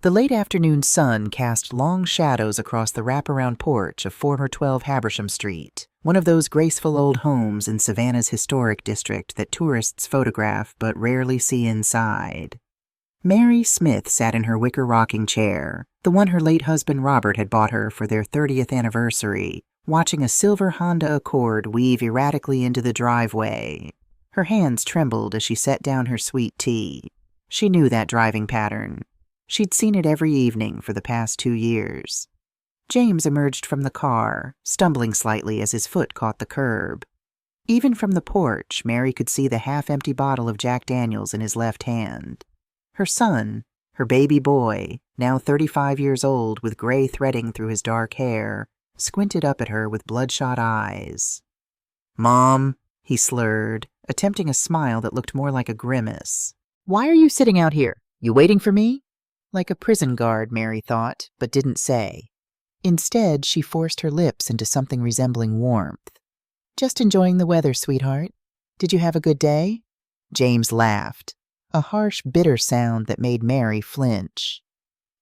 The late afternoon sun cast long shadows across the wraparound porch of former 12 Habersham Street, one of those graceful old homes in Savannah's historic district that tourists photograph but rarely see inside. Mary Smith sat in her wicker rocking chair, the one her late husband Robert had bought her for their 30th anniversary, watching a silver Honda Accord weave erratically into the driveway. Her hands trembled as she set down her sweet tea. She knew that driving pattern. She'd seen it every evening for the past 2 years. James emerged from the car, stumbling slightly as his foot caught the curb. Even from the porch, Mary could see the half-empty bottle of Jack Daniels in his left hand. Her son, her baby boy, now 35 years old with gray threading through his dark hair, squinted up at her with bloodshot eyes. "Mom," he slurred, attempting a smile that looked more like a grimace. "Why are you sitting out here? You waiting for me?" Like a prison guard, Mary thought, but didn't say. Instead, she forced her lips into something resembling warmth. "Just enjoying the weather, sweetheart. Did you have a good day?" James laughed, a harsh, bitter sound that made Mary flinch.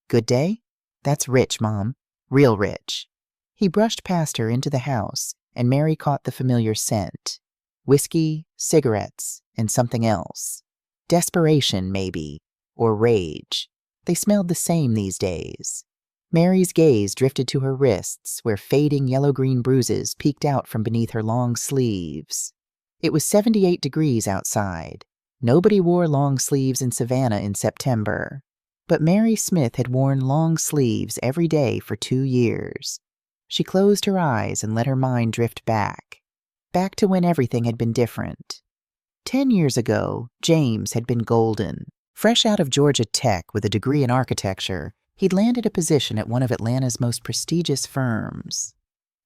"Good day? That's rich, Mom. Real rich." He brushed past her into the house, and Mary caught the familiar scent. Whiskey, cigarettes, and something else. Desperation, maybe, or rage. They smelled the same these days. Mary's gaze drifted to her wrists, where fading yellow-green bruises peeked out from beneath her long sleeves. It was 78 degrees outside. Nobody wore long sleeves in Savannah in September. But Mary Smith had worn long sleeves every day for 2 years. She closed her eyes and let her mind drift back to when everything had been different. 10 years ago, James had been golden. Fresh out of Georgia Tech with a degree in architecture, he'd landed a position at one of Atlanta's most prestigious firms.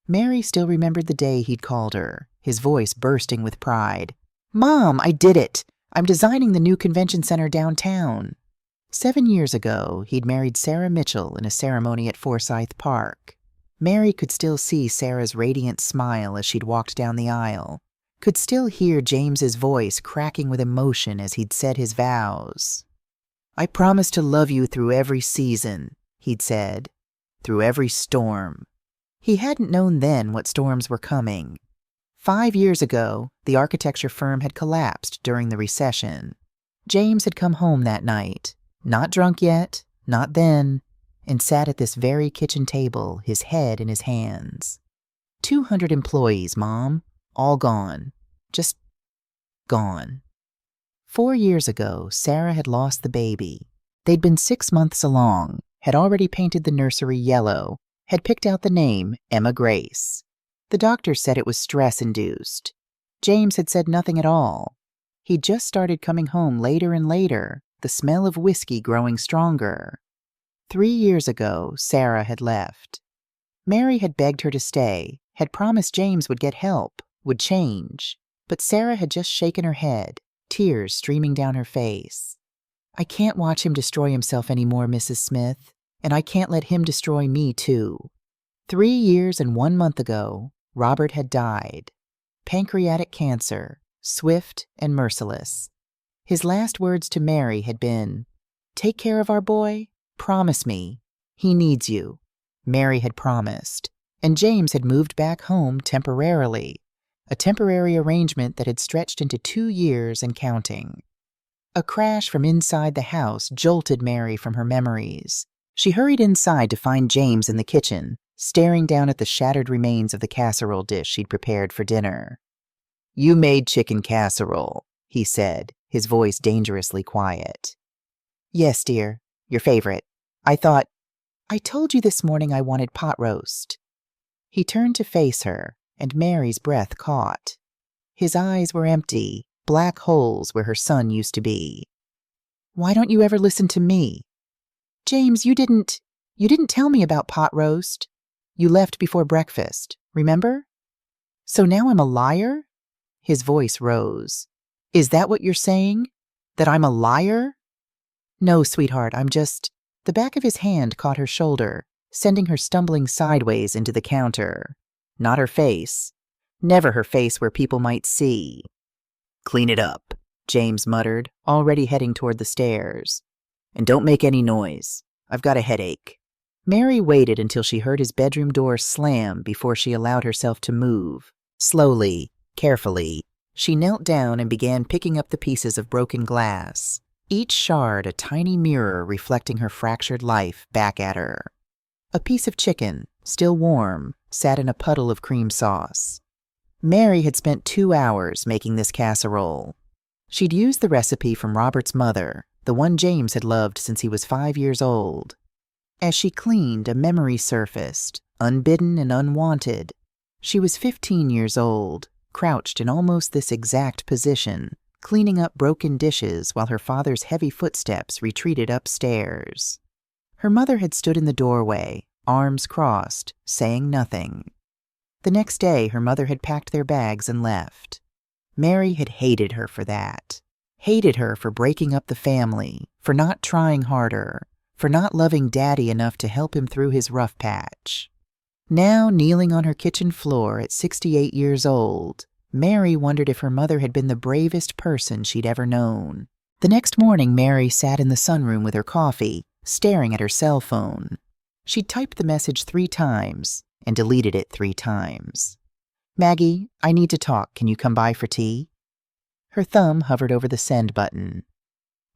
Mary still remembered the day he'd called her, his voice bursting with pride. "Mom, I did it! I'm designing the new convention center downtown." 7 years ago, he'd married Sarah Mitchell in a ceremony at Forsyth Park. Mary could still see Sarah's radiant smile as she'd walked down the aisle. Could still hear James's voice cracking with emotion as he'd said his vows. "I promise to love you through every season," he'd said, "through every storm." He hadn't known then what storms were coming. 5 years ago, the architecture firm had collapsed during the recession. James had come home that night, not drunk yet, not then, and sat at this very kitchen table, his head in his hands. 200 employees, Mom. All gone. Just gone. 4 years ago, Sarah had lost the baby. They'd been 6 months along, had already painted the nursery yellow, had picked out the name Emma Grace. The doctor said it was stress-induced. James had said nothing at all. He'd just started coming home later and later, the smell of whiskey growing stronger. 3 years ago, Sarah had left. Mary had begged her to stay, had promised James would get help, would change, but Sarah had just shaken her head, tears streaming down her face. "I can't watch him destroy himself anymore, Mrs. Smith, and I can't let him destroy me, too." 3 years and 1 month ago, Robert had died. Pancreatic cancer, swift and merciless. His last words to Mary had been, "Take care of our boy. Promise me. He needs you." Mary had promised, and James had moved back home temporarily. A temporary arrangement that had stretched into 2 years and counting. A crash from inside the house jolted Mary from her memories. She hurried inside to find James in the kitchen, staring down at the shattered remains of the casserole dish she'd prepared for dinner. "You made chicken casserole," he said, his voice dangerously quiet. "Yes, dear, your favorite. I told you this morning I wanted pot roast." He turned to face her, and Mary's breath caught. His eyes were empty, black holes where her son used to be. "Why don't you ever listen to me?" "James, you didn't tell me about pot roast. You left before breakfast, remember? So now I'm a liar?" His voice rose. "Is that what you're saying? That I'm a liar?" "No, sweetheart, I'm just—" The back of his hand caught her shoulder, sending her stumbling sideways into the counter. Not her face. Never her face where people might see. "Clean it up," James muttered, already heading toward the stairs. "And don't make any noise. I've got a headache." Mary waited until she heard his bedroom door slam before she allowed herself to move. Slowly, carefully, she knelt down and began picking up the pieces of broken glass, each shard a tiny mirror reflecting her fractured life back at her. A piece of chicken, still warm, sat in a puddle of cream sauce. Mary had spent 2 hours making this casserole. She'd used the recipe from Robert's mother, the one James had loved since he was 5 years old. As she cleaned, a memory surfaced, unbidden and unwanted. She was 15 years old, crouched in almost this exact position, cleaning up broken dishes while her father's heavy footsteps retreated upstairs. Her mother had stood in the doorway, arms crossed, saying nothing. The next day, her mother had packed their bags and left. Mary had hated her for that. Hated her for breaking up the family, for not trying harder, for not loving Daddy enough to help him through his rough patch. Now, kneeling on her kitchen floor at 68 years old, Mary wondered if her mother had been the bravest person she'd ever known. The next morning, Mary sat in the sunroom with her coffee, staring at her cell phone. She'd typed the message 3 times and deleted it 3 times. "Maggie, I need to talk. Can you come by for tea?" Her thumb hovered over the send button.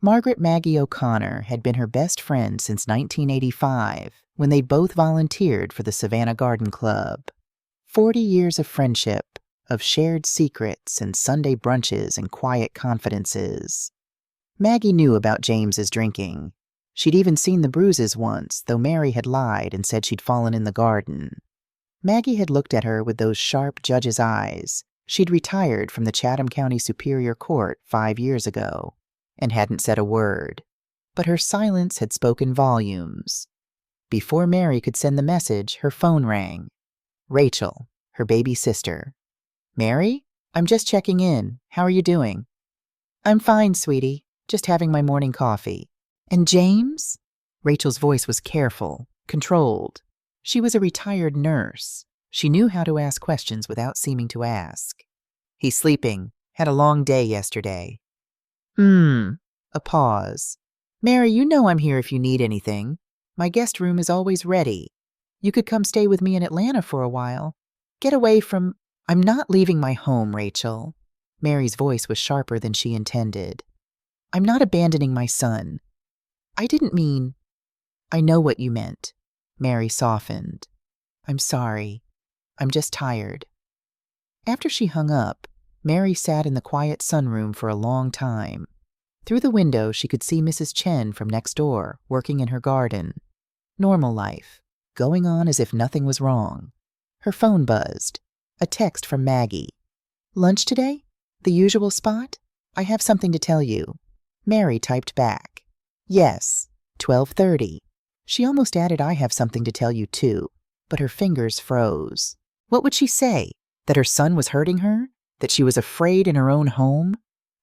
Margaret Maggie O'Connor had been her best friend since 1985, when they both volunteered for the Savannah Garden Club. 40 years of friendship, of shared secrets and Sunday brunches and quiet confidences. Maggie knew about James's drinking. She'd even seen the bruises once, though Mary had lied and said she'd fallen in the garden. Maggie had looked at her with those sharp judge's eyes. She'd retired from the Chatham County Superior Court 5 years ago and hadn't said a word. But her silence had spoken volumes. Before Mary could send the message, her phone rang. Rachel, her baby sister. "Mary? I'm just checking in. How are you doing?" "I'm fine, sweetie. Just having my morning coffee." "And James?" Rachel's voice was careful, controlled. She was a retired nurse. She knew how to ask questions without seeming to ask. "He's sleeping. Had a long day yesterday." A pause. "Mary, you know I'm here if you need anything. My guest room is always ready. You could come stay with me in Atlanta for a while. Get away from—" "I'm not leaving my home, Rachel." Mary's voice was sharper than she intended. "I'm not abandoning my son. I didn't mean—" "I know what you meant." Mary softened. "I'm sorry. I'm just tired." After she hung up, Mary sat in the quiet sunroom for a long time. Through the window, she could see Mrs. Chen from next door, working in her garden. Normal life, going on as if nothing was wrong. Her phone buzzed. A text from Maggie. "Lunch today? The usual spot? I have something to tell you." Mary typed back. "Yes, 12:30. She almost added, "I have something to tell you too," but her fingers froze. What would she say? That her son was hurting her? That she was afraid in her own home?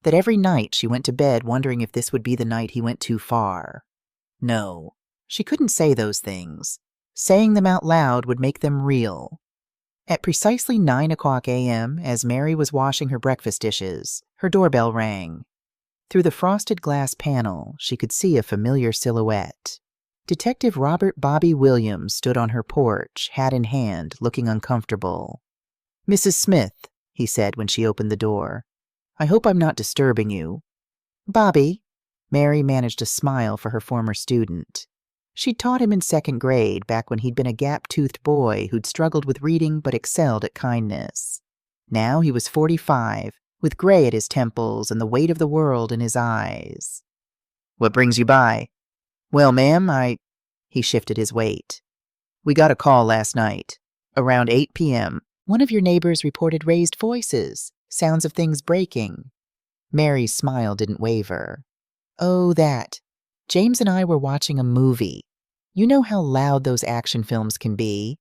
That every night she went to bed wondering if this would be the night he went too far? No, she couldn't say those things. Saying them out loud would make them real. At precisely 9:00 a.m., as Mary was washing her breakfast dishes, her doorbell rang. Through the frosted glass panel, she could see a familiar silhouette. Detective Robert Bobby Williams stood on her porch, hat in hand, looking uncomfortable. "Mrs. Smith," he said when she opened the door. "I hope I'm not disturbing you." "Bobby." Mary managed a smile for her former student. She'd taught him in 2nd grade, back when he'd been a gap-toothed boy who'd struggled with reading but excelled at kindness. Now he was 45, with gray at his temples and the weight of the world in his eyes. "What brings you by?" "Well, ma'am, He shifted his weight. "We got a call last night. Around 8 p.m. One of your neighbors reported raised voices, sounds of things breaking." Mary's smile didn't waver. "Oh, that. James and I were watching a movie. You know how loud those action films can be.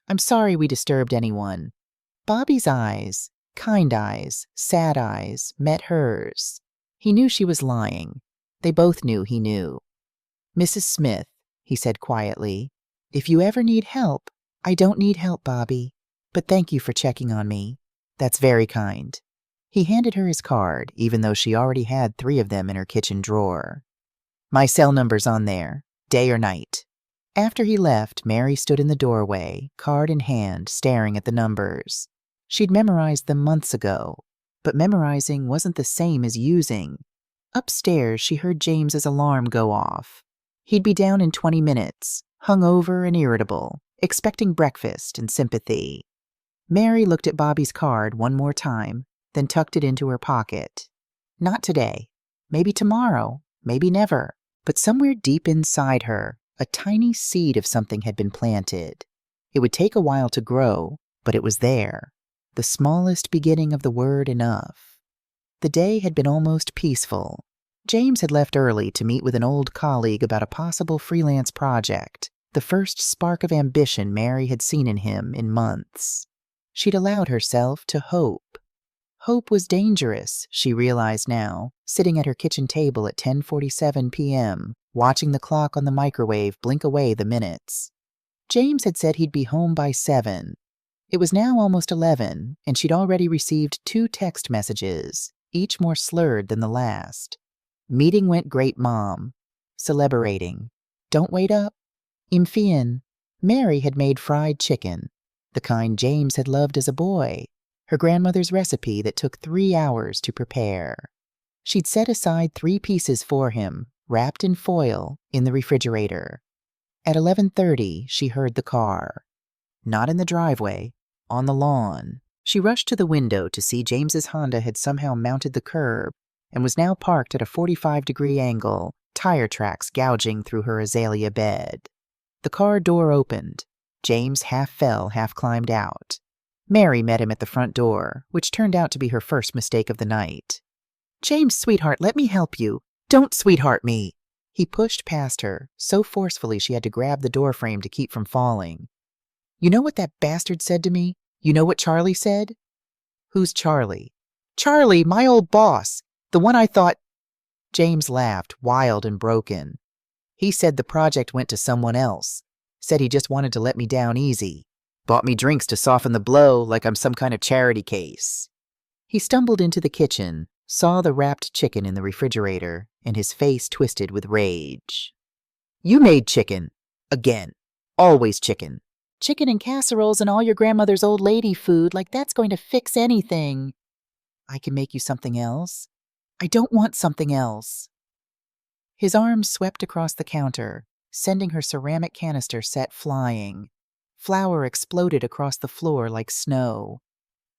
I'm sorry we disturbed anyone." Bobby's eyes, kind eyes, sad eyes, met hers. He knew she was lying. They both knew he knew. "Mrs. Smith," he said quietly, "if you ever need help—" "I don't need help, Bobby, but thank you for checking on me. That's very kind." He handed her his card, even though she already had 3 of them in her kitchen drawer. "My cell number's on there. day or night. After he left, Mary stood in the doorway, card in hand, staring at the numbers. She'd memorized them months ago, but memorizing wasn't the same as using. Upstairs, she heard James's alarm go off. He'd be down in 20 minutes, hungover and irritable, expecting breakfast and sympathy. Mary looked at Bobby's card one more time, then tucked it into her pocket. Not today. Maybe tomorrow. Maybe never. But somewhere deep inside her, a tiny seed of something had been planted. It would take a while to grow, but it was there. The smallest beginning of the word enough. The day had been almost peaceful. James had left early to meet with an old colleague about a possible freelance project, the first spark of ambition Mary had seen in him in months. She'd allowed herself to hope. Hope was dangerous, she realized now, sitting at her kitchen table at 10:47 p.m., watching the clock on the microwave blink away the minutes. James had said he'd be home by 7. It was now almost 11, and she'd already received 2 text messages, each more slurred than the last. Meeting went great, Mom. Celebrating. Don't wait up. Imfian. Mary had made fried chicken, the kind James had loved as a boy, her grandmother's recipe that took 3 hours to prepare. She'd set aside 3 pieces for him, wrapped in foil, in the refrigerator. At 11:30, she heard the car. Not in the driveway, on the lawn. She rushed to the window to see James's Honda had somehow mounted the curb and was now parked at a 45-degree angle, tire tracks gouging through her azalea bed. The car door opened. James half fell, half climbed out. Mary met him at the front door, which turned out to be her first mistake of the night. "James, sweetheart, let me help you. Don't sweetheart me." He pushed past her, so forcefully she had to grab the doorframe to keep from falling. "You know what that bastard said to me? You know what Charlie said?" "Who's Charlie?" "Charlie, my old boss. The one I thought—" James laughed, wild and broken. "He said the project went to someone else. Said he just wanted to let me down easy. Bought me drinks to soften the blow like I'm some kind of charity case." He stumbled into the kitchen, saw the wrapped chicken in the refrigerator, and his face twisted with rage. "You made chicken. Again. Always chicken. Chicken and casseroles and all your grandmother's old lady food, like that's going to fix anything." "I can make you something else." "I don't want something else." His arms swept across the counter, sending her ceramic canister set flying. Flour exploded across the floor like snow.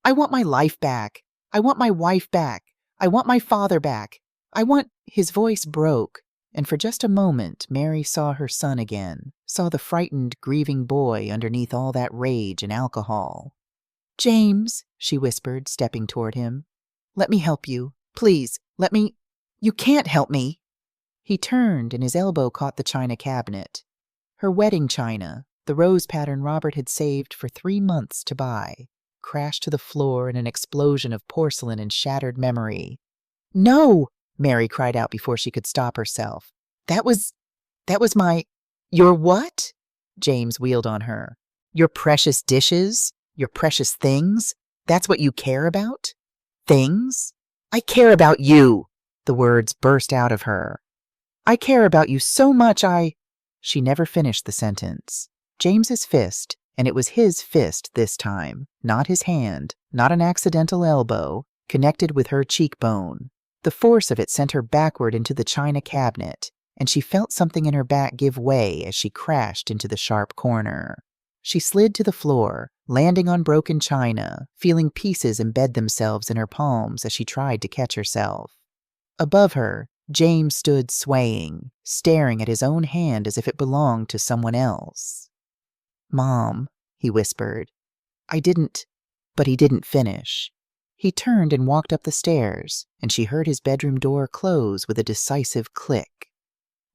"I want my life back. I want my wife back. I want my father back. I want—" His voice broke, and for just a moment Mary saw her son again, saw the frightened, grieving boy underneath all that rage and alcohol. "James," she whispered, stepping toward him. "Let me help you. Please, let me—" "You can't help me." He turned, and his elbow caught the china cabinet. Her wedding china, the rose pattern Robert had saved for 3 months to buy, crashed to the floor in an explosion of porcelain and shattered memory. "No!" Mary cried out before she could stop herself. That was my—" "Your what?" James wheeled on her. "Your precious dishes? Your precious things? That's what you care about? Things? I care about you!" The words burst out of her. "I care about you so much She never finished the sentence. James's fist, and it was his fist this time, not his hand, not an accidental elbow, connected with her cheekbone. The force of it sent her backward into the china cabinet, and she felt something in her back give way as she crashed into the sharp corner. She slid to the floor, landing on broken china, feeling pieces embed themselves in her palms as she tried to catch herself. Above her, James stood swaying, staring at his own hand as if it belonged to someone else. "Mom," he whispered. "I didn't—" But he didn't finish. He turned and walked up the stairs, and she heard his bedroom door close with a decisive click.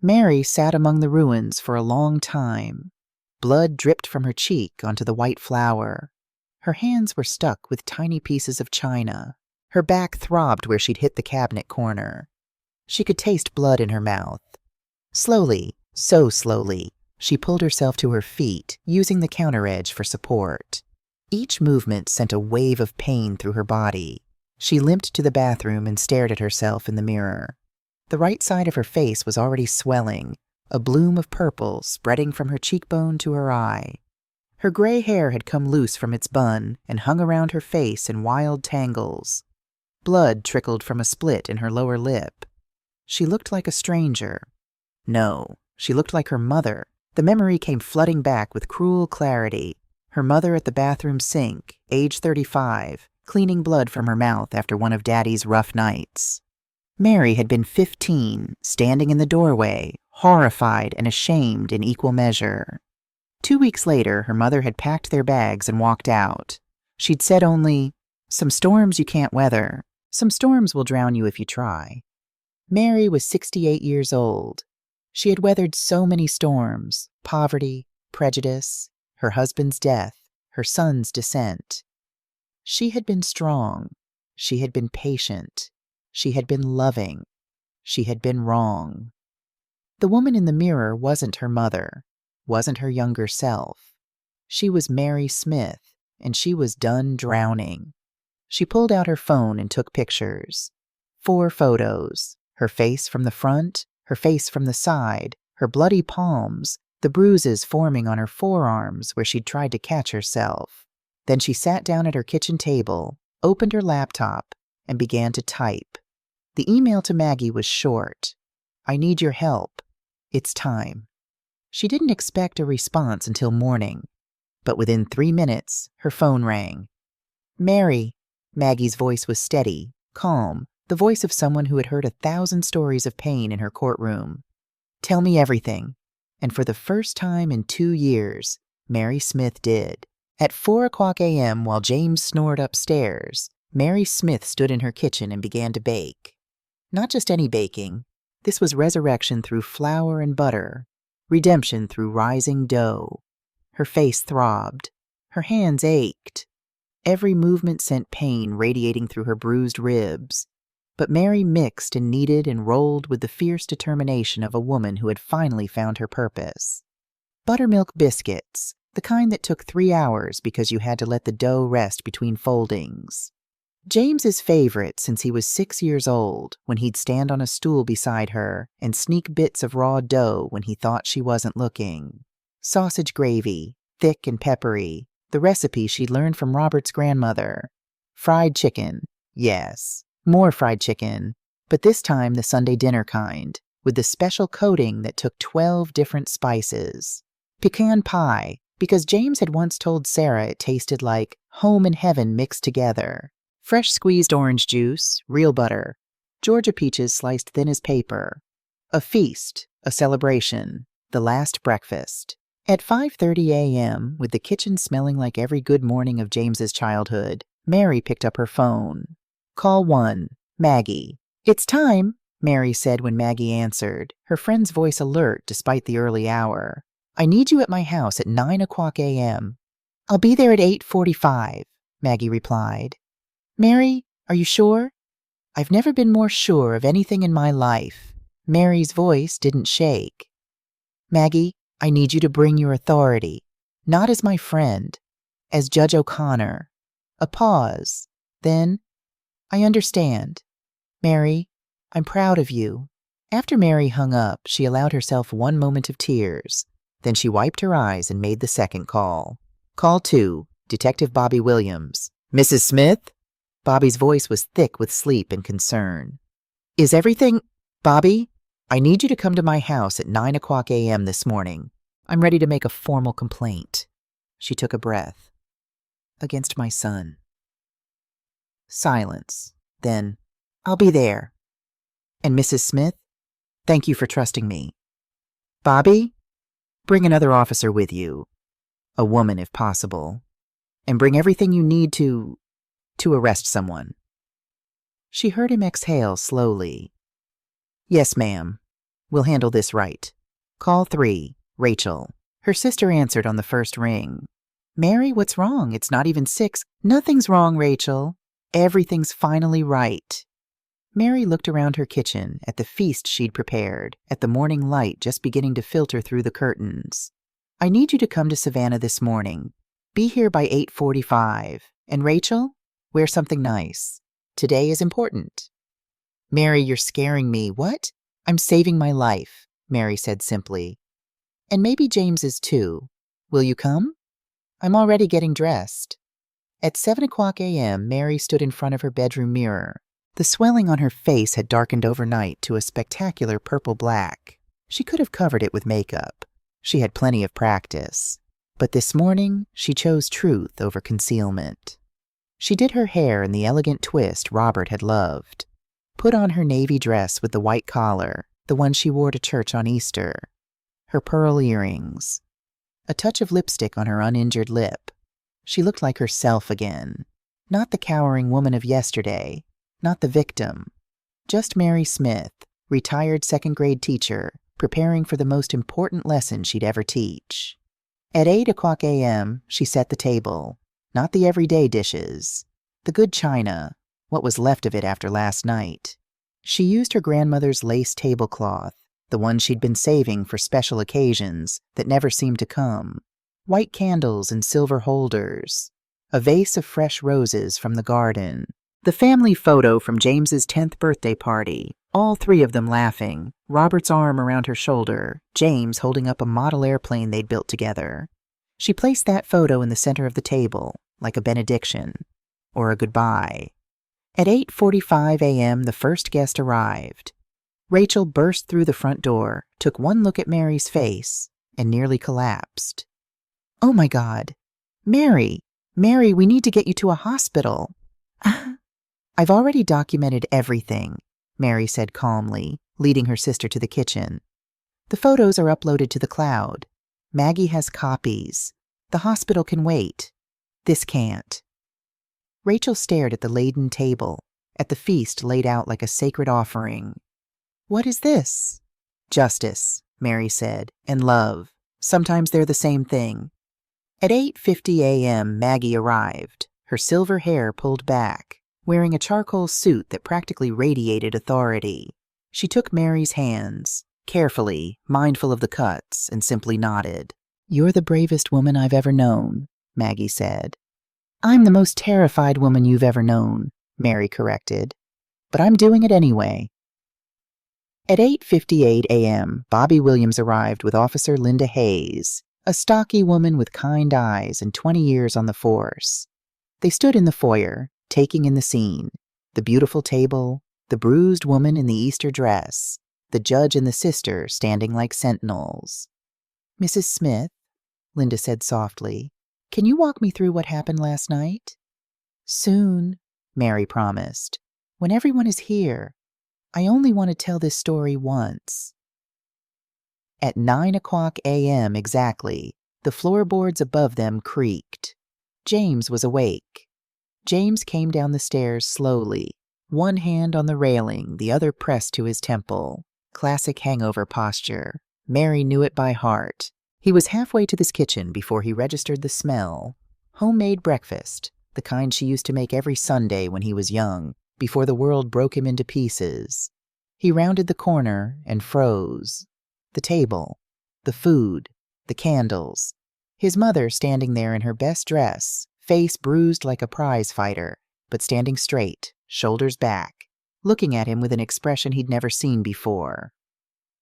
Mary sat among the ruins for a long time. Blood dripped from her cheek onto the white flour. Her hands were stuck with tiny pieces of china. Her back throbbed where she'd hit the cabinet corner. She could taste blood in her mouth. Slowly, so slowly, she pulled herself to her feet, using the counter edge for support. Each movement sent a wave of pain through her body. She limped to the bathroom and stared at herself in the mirror. The right side of her face was already swelling, a bloom of purple spreading from her cheekbone to her eye. Her gray hair had come loose from its bun and hung around her face in wild tangles. Blood trickled from a split in her lower lip. She looked like a stranger. No, she looked like her mother. The memory came flooding back with cruel clarity. Her mother at the bathroom sink, age 35, cleaning blood from her mouth after one of Daddy's rough nights. Mary had been 15, standing in the doorway, horrified and ashamed in equal measure. 2 weeks later, her mother had packed their bags and walked out. She'd said only, "Some storms you can't weather. Some storms will drown you if you try." Mary was 68 years old. She had weathered so many storms: poverty, prejudice, her husband's death, her son's descent. She had been strong. She had been patient. She had been loving. She had been wrong. The woman in the mirror wasn't her mother, wasn't her younger self. She was Mary Smith, and she was done drowning. She pulled out her phone and took pictures. 4 photos: her face from the front, her face from the side, her bloody palms, the bruises forming on her forearms where she'd tried to catch herself. Then she sat down at her kitchen table, opened her laptop, and began to type. The email to Maggie was short. "I need your help. It's time." She didn't expect a response until morning, but within 3 minutes, her phone rang. "Mary," Maggie's voice was steady, calm, the voice of someone who had heard 1,000 stories of pain in her courtroom. "Tell me everything." And for the first time in 2 years, Mary Smith did. At 4:00 a.m., while James snored upstairs, Mary Smith stood in her kitchen and began to bake. Not just any baking. This was resurrection through flour and butter, redemption through rising dough. Her face throbbed. Her hands ached. Every movement sent pain radiating through her bruised ribs. But Mary mixed and kneaded and rolled with the fierce determination of a woman who had finally found her purpose. Buttermilk biscuits, the kind that took 3 hours because you had to let the dough rest between foldings. James's favorite since he was 6 years old, when he'd stand on a stool beside her and sneak bits of raw dough when he thought she wasn't looking. Sausage gravy, thick and peppery, the recipe she'd learned from Robert's grandmother. Fried chicken, yes, more fried chicken, but this time the Sunday dinner kind, with the special coating that took 12 different spices. Pecan pie, because James had once told Sarah it tasted like home and heaven mixed together. Fresh squeezed orange juice, real butter, Georgia peaches sliced thin as paper. A feast, a celebration, the last breakfast. At 5:30 a.m., with the kitchen smelling like every good morning of James's childhood, Mary picked up her phone. "Call 1, Maggie." "It's time," Mary said when Maggie answered, her friend's voice alert despite the early hour. "I need you at my house at 9:00 a.m. "I'll be there at 8:45, Maggie replied. "Mary, are you sure?" "I've never been more sure of anything in my life." Mary's voice didn't shake. "Maggie, I need you to bring your authority, not as my friend, as Judge O'Connor." A pause. Then, "I understand. Mary, I'm proud of you." After Mary hung up, she allowed herself one moment of tears. Then she wiped her eyes and made the second call. "Call 2, Detective Bobby Williams." "Mrs. Smith?" Bobby's voice was thick with sleep and concern. "Is everything— Bobby, I need you to come to my house at 9:00 a.m. this morning. I'm ready to make a formal complaint." She took a breath. "Against my son." Silence. Then, "I'll be there." "And Mrs. Smith, thank you for trusting me. Bobby, bring another officer with you. A woman, if possible. And bring everything you need to arrest someone." She heard him exhale slowly. "Yes, ma'am. We'll handle this right. Call 3, Rachel." Her sister answered on the first ring. "Mary, what's wrong? It's not even 6. "Nothing's wrong, Rachel. Everything's finally right." Mary looked around her kitchen, at the feast she'd prepared, at the morning light just beginning to filter through the curtains. "I need you to come to Savannah this morning. Be here by 8:45. And Rachel, wear something nice. Today is important." "Mary, you're scaring me." "What?" "I'm saving my life. Mary said simply. "And maybe James is too. Will you come? I'm already getting dressed." At 7:00 a.m., Mary stood in front of her bedroom mirror. The swelling on her face had darkened overnight to a spectacular purple-black. She could have covered it with makeup. She had plenty of practice. But this morning, she chose truth over concealment. She did her hair in the elegant twist Robert had loved, put on her navy dress with the white collar, the one she wore to church on Easter, her pearl earrings, a touch of lipstick on her uninjured lip. She looked like herself again, not the cowering woman of yesterday, not the victim, just Mary Smith, retired second-grade teacher, preparing for the most important lesson she'd ever teach. At 8:00 a.m., she set the table, not the everyday dishes, the good china, what was left of it after last night. She used her grandmother's lace tablecloth, the one she'd been saving for special occasions that never seemed to come, white candles in silver holders, a vase of fresh roses from the garden, the family photo from James's 10th birthday party, all three of them laughing, Robert's arm around her shoulder, James holding up a model airplane they'd built together. She placed that photo in the center of the table, like a benediction, or a goodbye. At 8:45 a.m., the first guest arrived. Rachel burst through the front door, took one look at Mary's face, and nearly collapsed. "Oh my God! Mary! Mary, we need to get you to a hospital." "I've already documented everything," Mary said calmly, leading her sister to the kitchen. "The photos are uploaded to the cloud. Maggie has copies. The hospital can wait. This can't." Rachel stared at the laden table, at the feast laid out like a sacred offering. "What is this?" "Justice," Mary said, "and love. Sometimes they're the same thing." At 8:50 a.m., Maggie arrived, her silver hair pulled back, wearing a charcoal suit that practically radiated authority. She took Mary's hands, carefully, mindful of the cuts, and simply nodded. "You're the bravest woman I've ever known," Maggie said. "I'm the most terrified woman you've ever known," Mary corrected. "But I'm doing it anyway." At 8:58 a.m., Bobby Williams arrived with Officer Linda Hayes, a stocky woman with kind eyes and 20 years on the force. They stood in the foyer, taking in the scene, the beautiful table, the bruised woman in the Easter dress, the judge and the sister standing like sentinels. "Mrs. Smith," Linda said softly, "can you walk me through what happened last night?" "Soon," Mary promised. "When everyone is here. I only want to tell this story once." At 9:00 a.m. exactly, the floorboards above them creaked. James was awake. James came down the stairs slowly, one hand on the railing, the other pressed to his temple. Classic hangover posture. Mary knew it by heart. He was halfway to this kitchen before he registered the smell. Homemade breakfast, the kind she used to make every Sunday when he was young, before the world broke him into pieces. He rounded the corner and froze. The table, the food, the candles. His mother standing there in her best dress, face bruised like a prize fighter, but standing straight, shoulders back, looking at him with an expression he'd never seen before.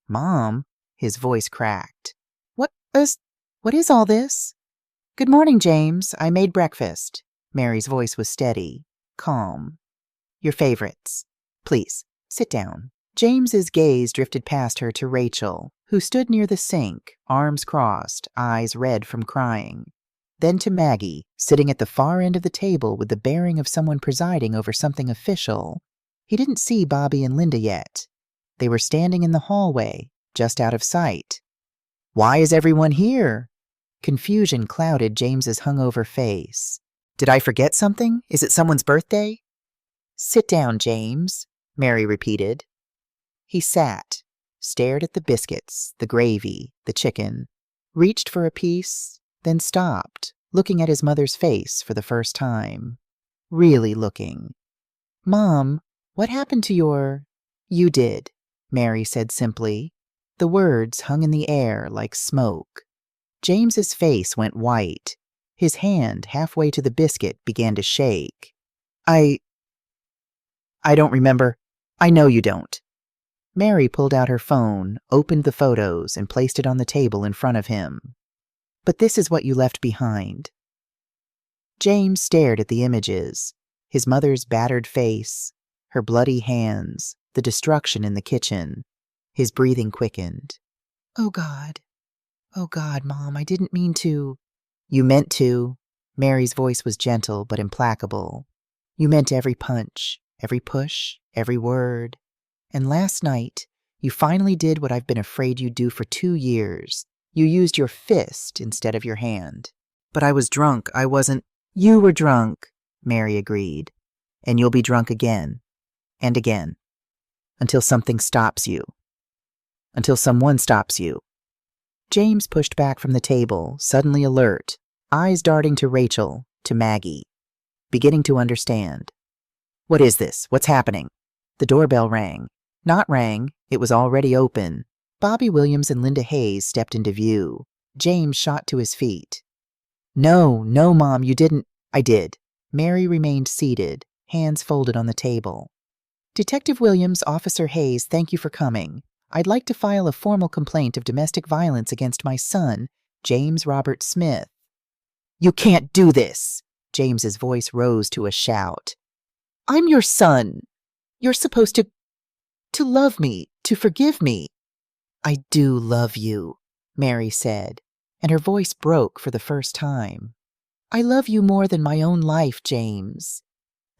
"Mom," his voice cracked. What is all this?" "Good morning, James. I made breakfast." Mary's voice was steady, calm. "Your favorites. Please, sit down." James's gaze drifted past her to Rachel, who stood near the sink, arms crossed, eyes red from crying. Then to Maggie, sitting at the far end of the table with the bearing of someone presiding over something official. He didn't see Bobby and Linda yet. They were standing in the hallway, just out of sight. "Why is everyone here?" Confusion clouded James's hungover face. "Did I forget something? Is it someone's birthday?" "Sit down, James," Mary repeated. He sat, stared at the biscuits, the gravy, the chicken, reached for a piece, then stopped, looking at his mother's face for the first time. Really looking. "Mom, what happened to your—" "You did," Mary said simply. The words hung in the air like smoke. James's face went white. His hand, halfway to the biscuit, began to shake. I don't remember. I know you don't." Mary pulled out her phone, opened the photos, and placed it on the table in front of him. But this is what you left behind. James stared at the images, his mother's battered face, her bloody hands, the destruction in the kitchen. His breathing quickened. Oh, God, Mom, I didn't mean to. You meant to. Mary's voice was gentle but implacable. You meant every punch, every push, every word. And last night, you finally did what I've been afraid you'd do for 2 years. You used your fist instead of your hand. But I was drunk, I wasn't. You were drunk, Mary agreed. And you'll be drunk again. And again. Until something stops you. Until someone stops you. James pushed back from the table, suddenly alert, eyes darting to Rachel, to Maggie, beginning to understand. What is this? What's happening? The doorbell rang. Not rang, it was already open. Bobby Williams and Linda Hayes stepped into view. James shot to his feet. No, Mom, you didn't. I did. Mary remained seated, hands folded on the table. Detective Williams, Officer Hayes, thank you for coming. I'd like to file a formal complaint of domestic violence against my son, James Robert Smith. You can't do this! James's voice rose to a shout. I'm your son. You're supposed to love me, to forgive me. I do love you, Mary said, and her voice broke for the first time. I love you more than my own life, James.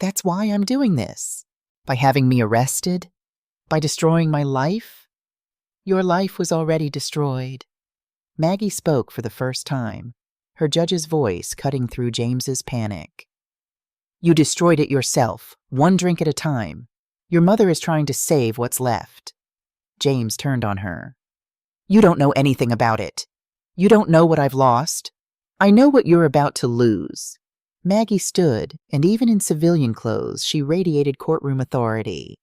That's why I'm doing this. By having me arrested? By destroying my life? Your life was already destroyed. Maggie spoke for the first time, her judge's voice cutting through James's panic. You destroyed it yourself, one drink at a time. Your mother is trying to save what's left. James turned on her. You don't know anything about it. You don't know what I've lost. I know what you're about to lose. Maggie stood, and even in civilian clothes, she radiated courtroom authority.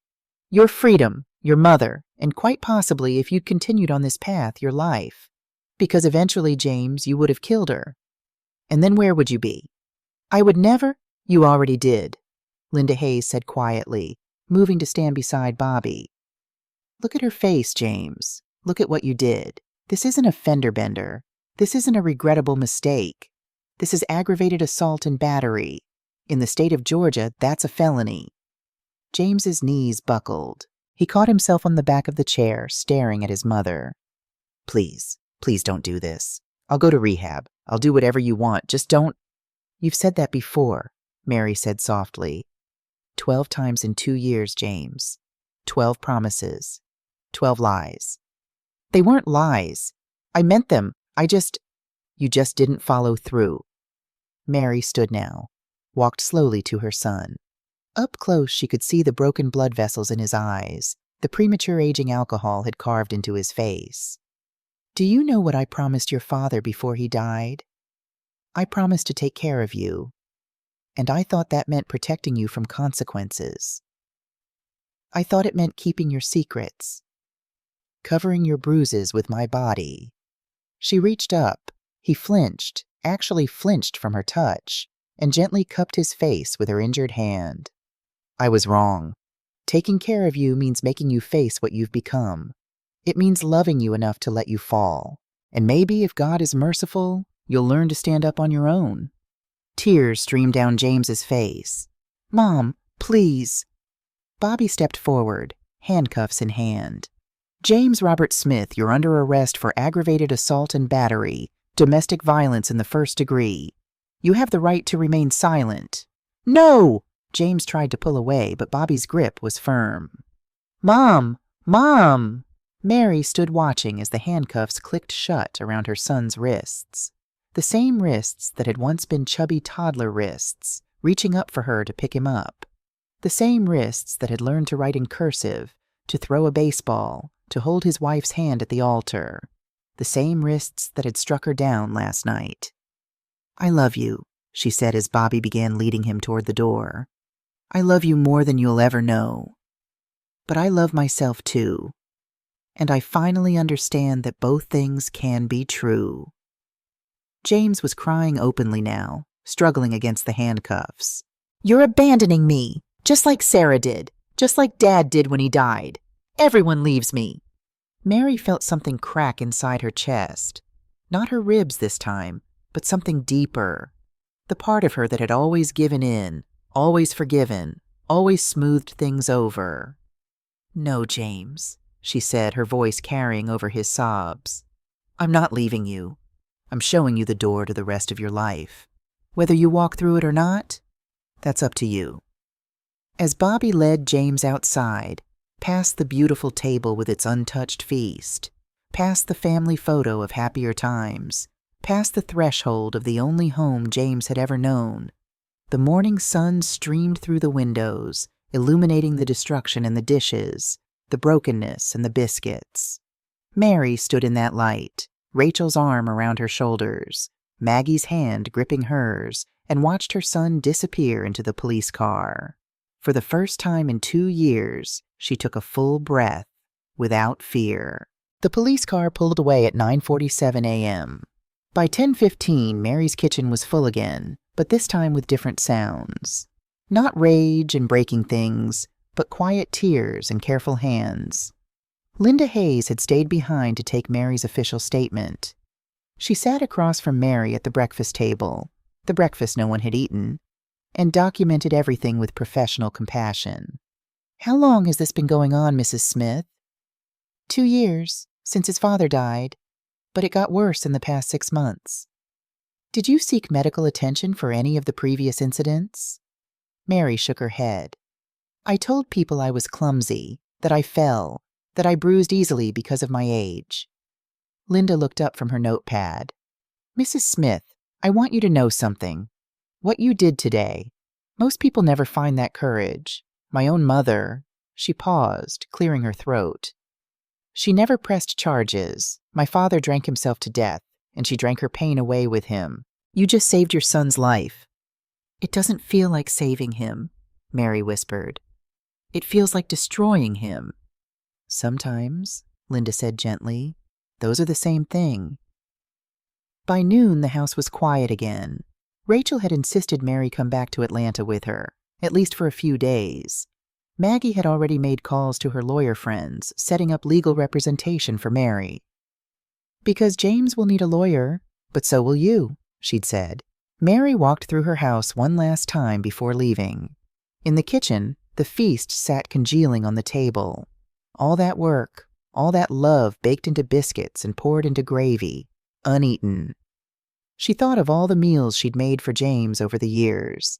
Your freedom, your mother, and quite possibly, if you'd continued on this path, your life. Because eventually, James, you would have killed her. And then where would you be? I would never. You already did, Linda Hayes said quietly, moving to stand beside Bobby. Look at her face, James. Look at what you did. This isn't a fender bender. This isn't a regrettable mistake. This is aggravated assault and battery. In the state of Georgia, that's a felony. James's knees buckled. He caught himself on the back of the chair, staring at his mother. Please don't do this. I'll go to rehab. I'll do whatever you want. Just don't. You've said that before, Mary said softly. 12 times in 2 years, James. 12 promises. 12 lies. They weren't lies. I meant them. You just didn't follow through. Mary stood now, walked slowly to her son. Up close, she could see the broken blood vessels in his eyes. The premature aging alcohol had carved into his face. Do you know what I promised your father before he died? I promised to take care of you. And I thought that meant protecting you from consequences. I thought it meant keeping your secrets, covering your bruises with my body. She reached up. He flinched, actually flinched from her touch, and gently cupped his face with her injured hand. I was wrong. Taking care of you means making you face what you've become. It means loving you enough to let you fall. And maybe, if God is merciful, you'll learn to stand up on your own. Tears streamed down James's face. Mom, please. Bobby stepped forward, handcuffs in hand. James Robert Smith, you're under arrest for aggravated assault and battery, domestic violence in the 1st degree. You have the right to remain silent. No! James tried to pull away, but Bobby's grip was firm. Mom! Mom! Mary stood watching as the handcuffs clicked shut around her son's wrists. The same wrists that had once been chubby toddler wrists, reaching up for her to pick him up. The same wrists that had learned to write in cursive, to throw a baseball, to hold his wife's hand at the altar. The same wrists that had struck her down last night. I love you, she said as Bobby began leading him toward the door. I love you more than you'll ever know. But I love myself too. And I finally understand that both things can be true. James was crying openly now, struggling against the handcuffs. You're abandoning me, just like Sarah did, just like Dad did when he died. Everyone leaves me. Mary felt something crack inside her chest. Not her ribs this time, but something deeper. The part of her that had always given in, always forgiven, always smoothed things over. "No, James," she said, her voice carrying over his sobs. "I'm not leaving you. I'm showing you the door to the rest of your life. Whether you walk through it or not, that's up to you." As Bobby led James outside, past the beautiful table with its untouched feast, past the family photo of happier times, past the threshold of the only home James had ever known, the morning sun streamed through the windows, illuminating the destruction in the dishes, the brokenness and the biscuits. Mary stood in that light, Rachel's arm around her shoulders, Maggie's hand gripping hers, and watched her son disappear into the police car. For the first time in 2 years, she took a full breath, without fear. The police car pulled away at 9:47 a.m. By 10:15, Mary's kitchen was full again, but this time with different sounds. Not rage and breaking things, but quiet tears and careful hands. Linda Hayes had stayed behind to take Mary's official statement. She sat across from Mary at the breakfast table, the breakfast no one had eaten, and documented everything with professional compassion. "How long has this been going on, Mrs. Smith?" 2 years, since his father died, but it got worse in the past 6 months. "Did you seek medical attention for any of the previous incidents?" Mary shook her head. "I told people I was clumsy, that I fell, that I bruised easily because of my age." Linda looked up from her notepad. "Mrs. Smith, I want you to know something. What you did today, most people never find that courage. My own mother," she paused, clearing her throat. "She never pressed charges. My father drank himself to death, and she drank her pain away with him. You just saved your son's life." "It doesn't feel like saving him," Mary whispered. "It feels like destroying him." "Sometimes," Linda said gently, "those are the same thing." By noon, the house was quiet again. Rachel had insisted Mary come back to Atlanta with her, at least for a few days. Maggie had already made calls to her lawyer friends, setting up legal representation for Mary. "Because James will need a lawyer, but so will you," she'd said. Mary walked through her house one last time before leaving. In the kitchen, the feast sat congealing on the table. All that work, all that love baked into biscuits and poured into gravy, uneaten. She thought of all the meals she'd made for James over the years.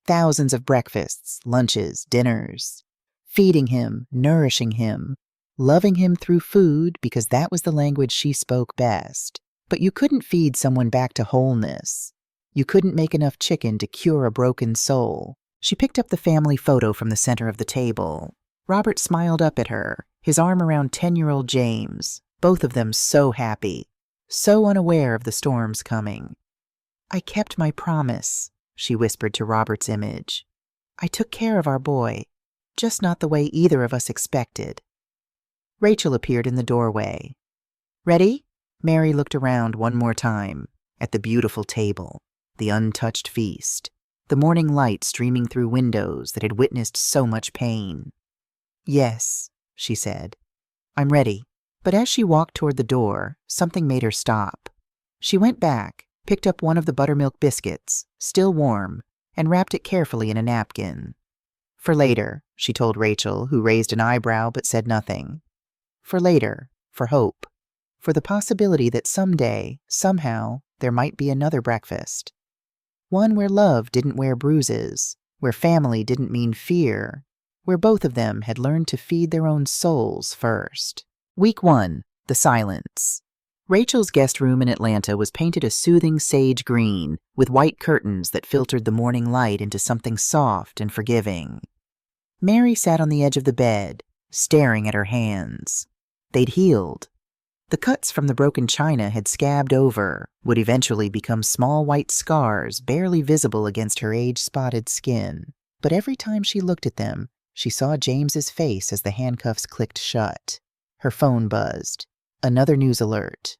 Thousands of breakfasts, lunches, dinners. Feeding him, nourishing him, loving him through food because that was the language she spoke best. But you couldn't feed someone back to wholeness. You couldn't make enough chicken to cure a broken soul. She picked up the family photo from the center of the table. Robert smiled up at her, his arm around 10-year-old James, both of them so happy, so unaware of the storms coming. "I kept my promise," she whispered to Robert's image. "I took care of our boy, just not the way either of us expected." Rachel appeared in the doorway. "Ready?" Mary looked around one more time, at the beautiful table, the untouched feast, the morning light streaming through windows that had witnessed so much pain. "Yes," she said. "I'm ready." But as she walked toward the door, something made her stop. She went back, picked up one of the buttermilk biscuits, still warm, and wrapped it carefully in a napkin. "For later," she told Rachel, who raised an eyebrow but said nothing. For later, for hope, for the possibility that someday, somehow, there might be another breakfast. One where love didn't wear bruises, where family didn't mean fear, where both of them had learned to feed their own souls first. Week 1, the silence. Rachel's guest room in Atlanta was painted a soothing sage green, with white curtains that filtered the morning light into something soft and forgiving. Mary sat on the edge of the bed, staring at her hands. They'd healed. The cuts from the broken china had scabbed over, would eventually become small white scars barely visible against her age-spotted skin. But every time she looked at them, she saw James's face as the handcuffs clicked shut. Her phone buzzed. Another news alert.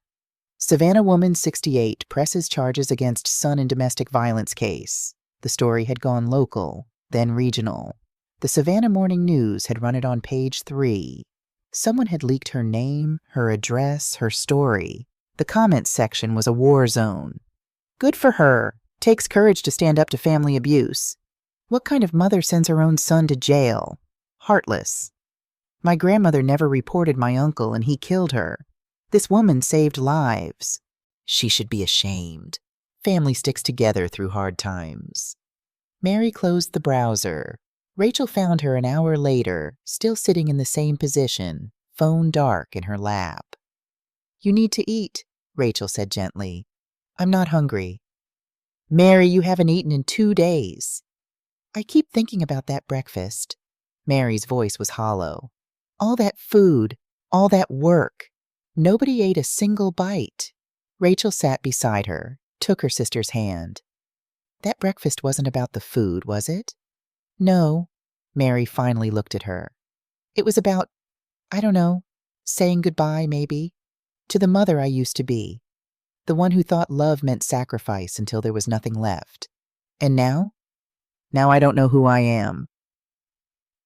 Savannah woman 68 presses charges against son in domestic violence case. The story had gone local, then regional. The Savannah Morning News had run it on page 3. Someone had leaked her name, her address, her story. The comments section was a war zone. Good for her. Takes courage to stand up to family abuse. What kind of mother sends her own son to jail? Heartless. My grandmother never reported my uncle and he killed her. This woman saved lives. She should be ashamed. Family sticks together through hard times. Mary closed the browser. Rachel found her an hour later, still sitting in the same position, phone dark in her lap. You need to eat, Rachel said gently. I'm not hungry. Mary, you haven't eaten in 2 days. I keep thinking about that breakfast. Mary's voice was hollow. All that food, all that work. Nobody ate a single bite. Rachel sat beside her, took her sister's hand. That breakfast wasn't about the food, was it? No. Mary finally looked at her. It was about, I don't know, saying goodbye, maybe, to the mother I used to be, the one who thought love meant sacrifice until there was nothing left. And now? Now I don't know who I am.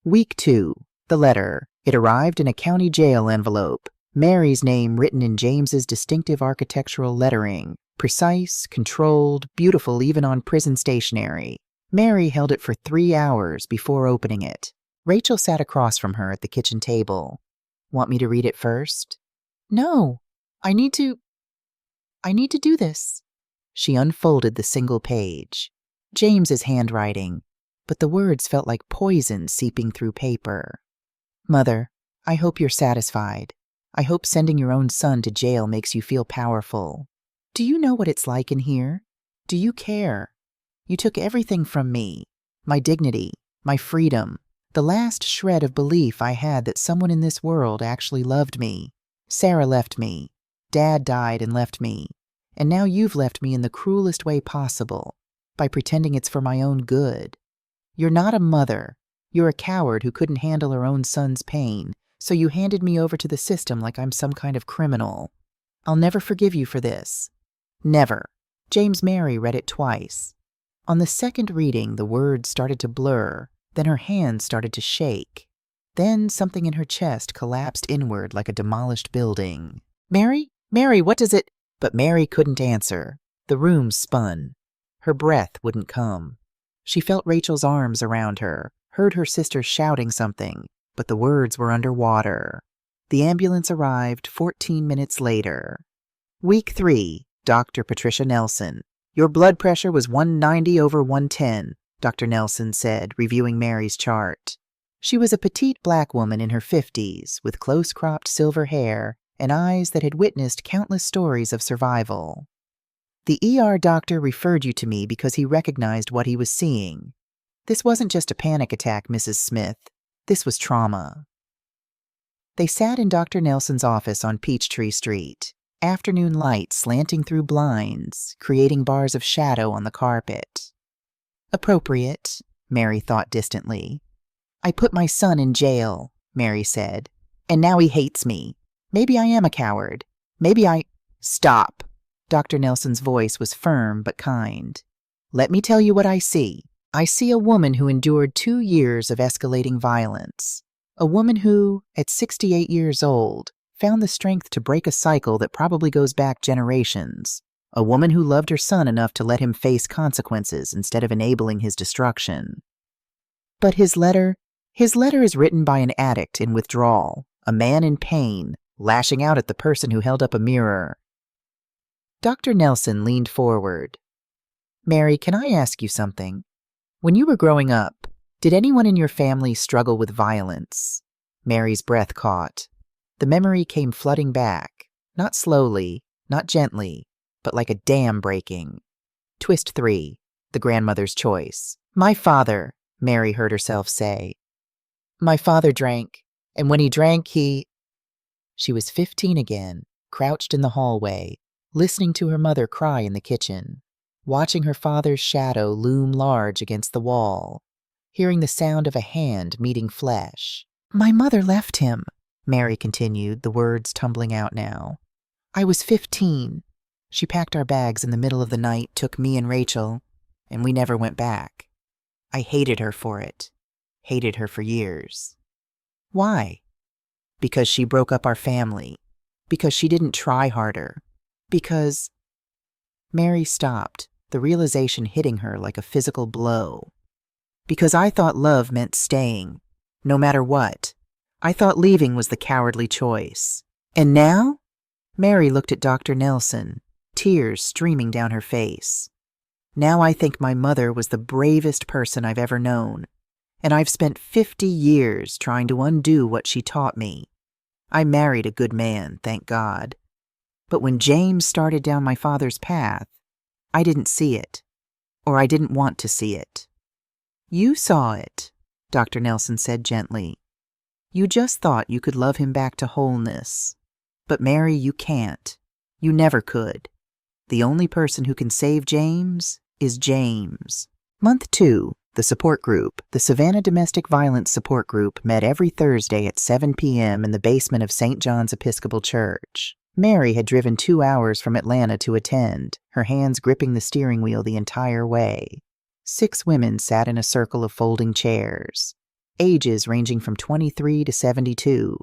Week 2. The letter. It arrived in a county jail envelope. Mary's name written in James's distinctive architectural lettering. Precise, controlled, beautiful even on prison stationery. Mary held it for 3 hours before opening it. Rachel sat across from her at the kitchen table. Want me to read it first? No, I need to do this. She unfolded the single page. James's handwriting, but the words felt like poison seeping through paper. Mother, I hope you're satisfied. I hope sending your own son to jail makes you feel powerful. Do you know what it's like in here? Do you care? You took everything from me, my dignity, my freedom, the last shred of belief I had that someone in this world actually loved me. Sarah left me. Dad died and left me. And now you've left me in the cruelest way possible, by pretending it's for my own good. You're not a mother. You're a coward who couldn't handle her own son's pain, so you handed me over to the system like I'm some kind of criminal. I'll never forgive you for this. Never. James Mary read it twice. On the second reading, the words started to blur, then her hands started to shake. Then something in her chest collapsed inward like a demolished building. Mary? Mary, what does it... But Mary couldn't answer. The room spun. Her breath wouldn't come. She felt Rachel's arms around her, heard her sister shouting something, but the words were underwater. The ambulance arrived 14 minutes later. Week 3, Dr. Patricia Nelson. Your blood pressure was 190/110, Dr. Nelson said, reviewing Mary's chart. She was a petite black woman in her 50s, with close-cropped silver hair and eyes that had witnessed countless stories of survival. The ER doctor referred you to me because he recognized what he was seeing. This wasn't just a panic attack, Mrs. Smith. This was trauma. They sat in Dr. Nelson's office on Peachtree Street, afternoon light slanting through blinds, creating bars of shadow on the carpet. Appropriate, Mary thought distantly. I put my son in jail, Mary said, and now he hates me. Maybe I am a coward. Maybe I... Stop. Dr. Nelson's voice was firm but kind. Let me tell you what I see. I see a woman who endured 2 years of escalating violence. A woman who, at 68 years old, found the strength to break a cycle that probably goes back generations. A woman who loved her son enough to let him face consequences instead of enabling his destruction. But his letter is written by an addict in withdrawal, a man in pain, lashing out at the person who held up a mirror. Dr. Nelson leaned forward. Mary, can I ask you something? When you were growing up, did anyone in your family struggle with violence? Mary's breath caught. The memory came flooding back, not slowly, not gently, but like a dam breaking. Twist 3, the grandmother's choice. My father, Mary heard herself say. My father drank, and when he drank, he... She was 15 again, crouched in the hallway, listening to her mother cry in the kitchen, watching her father's shadow loom large against the wall, hearing the sound of a hand meeting flesh. My mother left him, Mary continued, the words tumbling out now. I was 15. She packed our bags in the middle of the night, took me and Rachel, and we never went back. I hated her for it. Hated her for years. Why? Because she broke up our family. Because she didn't try harder. Because... Mary stopped, the realization hitting her like a physical blow. Because I thought love meant staying, no matter what. I thought leaving was the cowardly choice. And now? Mary looked at Dr. Nelson, tears streaming down her face. Now I think my mother was the bravest person I've ever known, and I've spent 50 years trying to undo what she taught me. I married a good man, thank God. But when James started down my father's path, I didn't see it, or I didn't want to see it. You saw it, Dr. Nelson said gently. You just thought you could love him back to wholeness. But Mary, you can't. You never could. The only person who can save James is James. Month 2, the support group, the Savannah Domestic Violence Support Group, met every Thursday at 7 p.m. in the basement of St. John's Episcopal Church. Mary had driven 2 hours from Atlanta to attend, her hands gripping the steering wheel the entire way. 6 women sat in a circle of folding chairs, ages ranging from 23 to 72.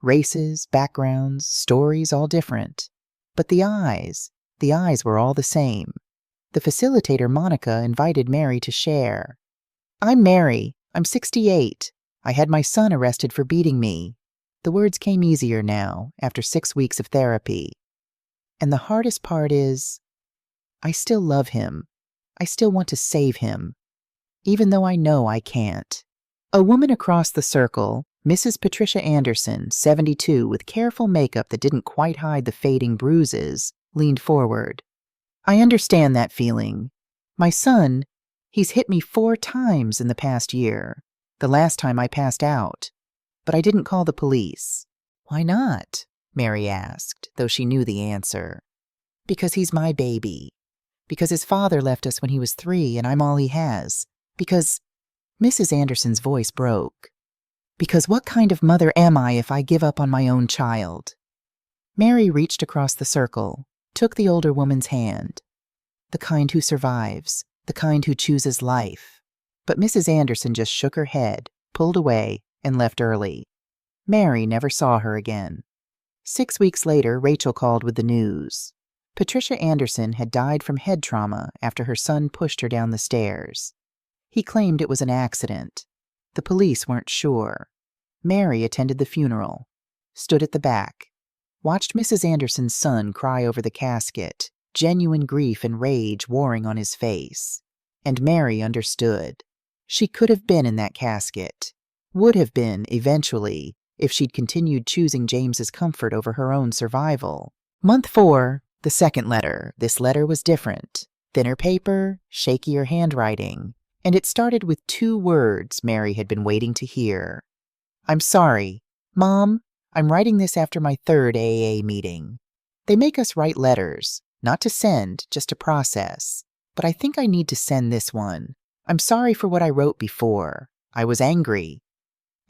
Races, backgrounds, stories all different. But the eyes were all the same. The facilitator, Monica, invited Mary to share. I'm Mary. I'm 68. I had my son arrested for beating me. The words came easier now, after 6 weeks of therapy. And the hardest part is, I still love him. I still want to save him, even though I know I can't. A woman across the circle, Mrs. Patricia Anderson, 72, with careful makeup that didn't quite hide the fading bruises, leaned forward. I understand that feeling. My son, he's hit me 4 times in the past year, the last time I passed out. But I didn't call the police. Why not? Mary asked, though she knew the answer. Because he's my baby. Because his father left us when he was 3 and I'm all he has. Because... Mrs. Anderson's voice broke. Because what kind of mother am I if I give up on my own child? Mary reached across the circle, took the older woman's hand. The kind who survives, the kind who chooses life. But Mrs. Anderson just shook her head, pulled away, and left early. Mary never saw her again. 6 weeks later, Rachel called with the news. Patricia Anderson had died from head trauma after her son pushed her down the stairs. He claimed it was an accident. The police weren't sure. Mary attended the funeral, stood at the back, watched Mrs. Anderson's son cry over the casket, genuine grief and rage warring on his face. And Mary understood. She could have been in that casket, would have been, eventually, if she'd continued choosing James's comfort over her own survival. Month 4, the second letter. This letter was different. Thinner paper, shakier handwriting. And it started with 2 words Mary had been waiting to hear. I'm sorry. Mom, I'm writing this after my 3rd AA meeting. They make us write letters, not to send, just to process. But I think I need to send this one. I'm sorry for what I wrote before. I was angry.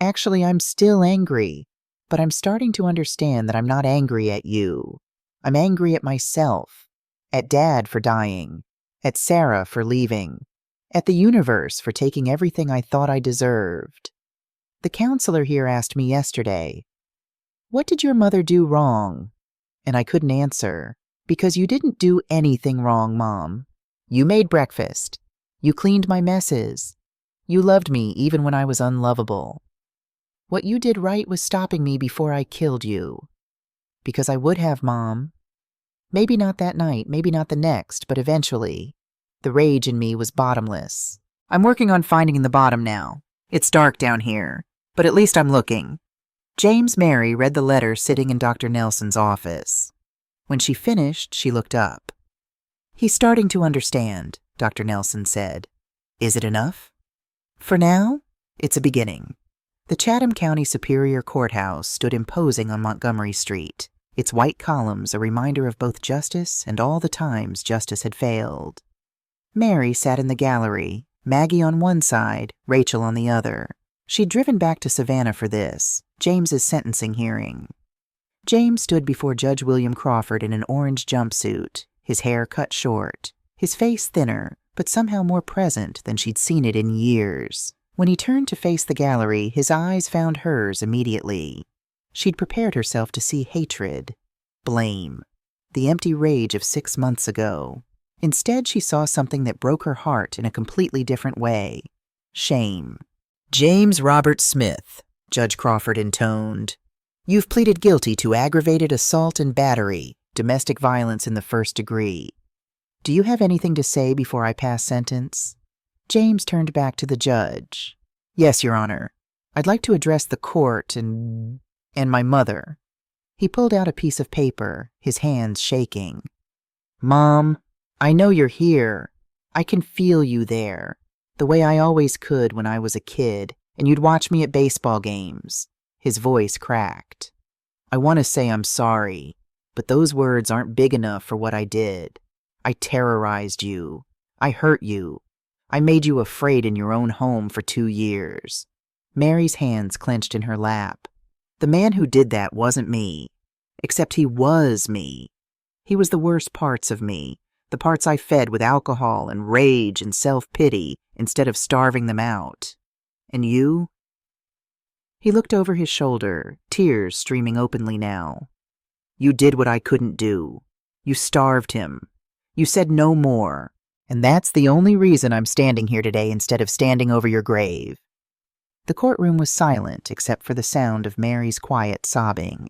Actually, I'm still angry, but I'm starting to understand that I'm not angry at you. I'm angry at myself, at Dad for dying, at Sarah for leaving, at the universe for taking everything I thought I deserved. The counselor here asked me yesterday, "What did your mother do wrong?" And I couldn't answer, because you didn't do anything wrong, Mom. You made breakfast. You cleaned my messes. You loved me even when I was unlovable. What you did right was stopping me before I killed you. Because I would have, Mom. Maybe not that night, maybe not the next, but eventually. The rage in me was bottomless. I'm working on finding the bottom now. It's dark down here, but at least I'm looking. James Mary read the letter sitting in Dr. Nelson's office. When she finished, she looked up. He's starting to understand, Dr. Nelson said. Is it enough? For now, it's a beginning. The Chatham County Superior Courthouse stood imposing on Montgomery Street, its white columns a reminder of both justice and all the times justice had failed. Mary sat in the gallery, Maggie on one side, Rachel on the other. She'd driven back to Savannah for this, James's sentencing hearing. James stood before Judge William Crawford in an orange jumpsuit, his hair cut short, his face thinner, but somehow more present than she'd seen it in years. When he turned to face the gallery, his eyes found hers immediately. She'd prepared herself to see hatred, blame, the empty rage of 6 months ago. Instead, she saw something that broke her heart in a completely different way. Shame. "James Robert Smith," Judge Crawford intoned. "You've pleaded guilty to aggravated assault and battery, domestic violence in the first degree. Do you have anything to say before I pass sentence?" James turned back to the judge. "Yes, Your Honor. I'd like to address the court and my mother." He pulled out a piece of paper, his hands shaking. "Mom, I know you're here. I can feel you there, the way I always could when I was a kid, and you'd watch me at baseball games." His voice cracked. "I want to say I'm sorry, but those words aren't big enough for what I did. I terrorized you. I hurt you. I made you afraid in your own home for 2 years. Mary's hands clenched in her lap. "The man who did that wasn't me. Except he was me. He was the worst parts of me, the parts I fed with alcohol and rage and self-pity instead of starving them out. And you?" He looked over his shoulder, tears streaming openly now. "You did what I couldn't do. You starved him. You said no more. And that's the only reason I'm standing here today instead of standing over your grave." The courtroom was silent except for the sound of Mary's quiet sobbing.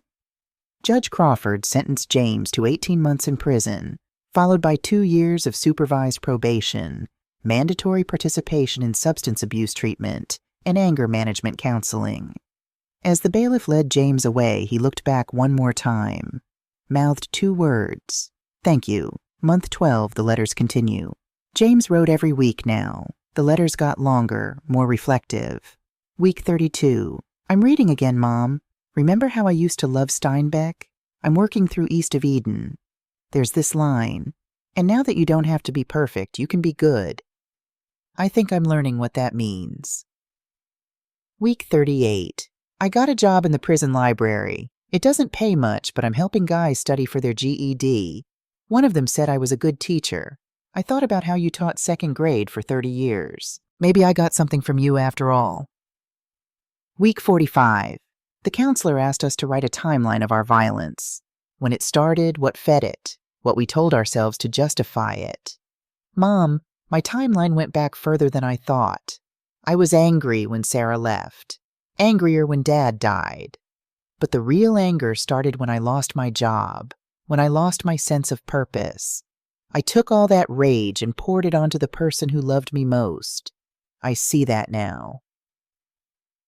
Judge Crawford sentenced James to 18 months in prison, followed by 2 years of supervised probation, mandatory participation in substance abuse treatment, and anger management counseling. As the bailiff led James away, he looked back one more time, mouthed 2 words. "Thank you." Month 12, the letters continue. James wrote every week now. The letters got longer, more reflective. Week 32. "I'm reading again, Mom. Remember how I used to love Steinbeck? I'm working through East of Eden. There's this line, 'And now that you don't have to be perfect, you can be good.' I think I'm learning what that means." Week 38. "I got a job in the prison library. It doesn't pay much, but I'm helping guys study for their GED. One of them said I was a good teacher. I thought about how you taught 2nd grade for 30 years. Maybe I got something from you after all." Week 45. "The counselor asked us to write a timeline of our violence. When it started, what fed it, what we told ourselves to justify it. Mom, my timeline went back further than I thought. I was angry when Sarah left, angrier when Dad died. But the real anger started when I lost my job, when I lost my sense of purpose. I took all that rage and poured it onto the person who loved me most. I see that now."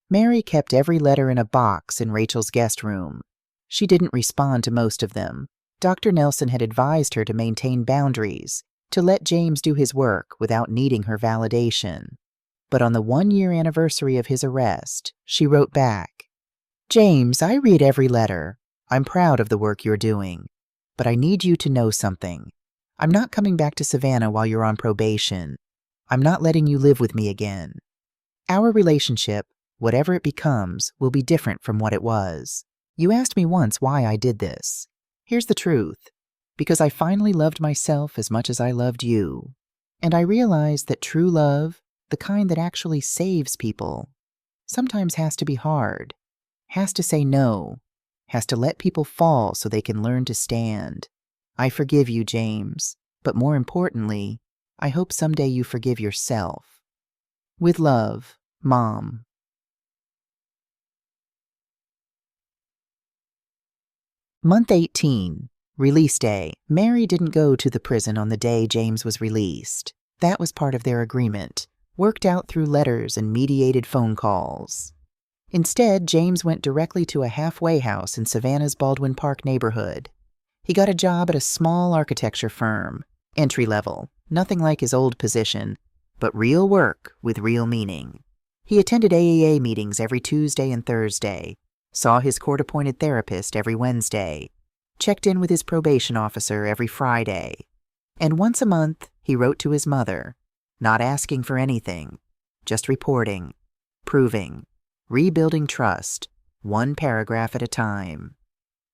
Mary kept every letter in a box in Rachel's guest room. She didn't respond to most of them. Dr. Nelson had advised her to maintain boundaries, to let James do his work without needing her validation. But on the 1-year anniversary of his arrest, she wrote back, "James, I read every letter. I'm proud of the work you're doing. But I need you to know something. I'm not coming back to Savannah while you're on probation. I'm not letting you live with me again. Our relationship, whatever it becomes, will be different from what it was. You asked me once why I did this. Here's the truth. Because I finally loved myself as much as I loved you. And I realized that true love, the kind that actually saves people, sometimes has to be hard, has to say no, has to let people fall so they can learn to stand. I forgive you, James, but more importantly, I hope someday you forgive yourself. With love, Mom." Month 18. Release day. Mary didn't go to the prison on the day James was released. That was part of their agreement, worked out through letters and mediated phone calls. Instead, James went directly to a halfway house in Savannah's Baldwin Park neighborhood. He got a job at a small architecture firm, entry-level, nothing like his old position, but real work with real meaning. He attended AAA meetings every Tuesday and Thursday, saw his court-appointed therapist every Wednesday, checked in with his probation officer every Friday, and once a month he wrote to his mother, not asking for anything, just reporting, proving, rebuilding trust, one paragraph at a time.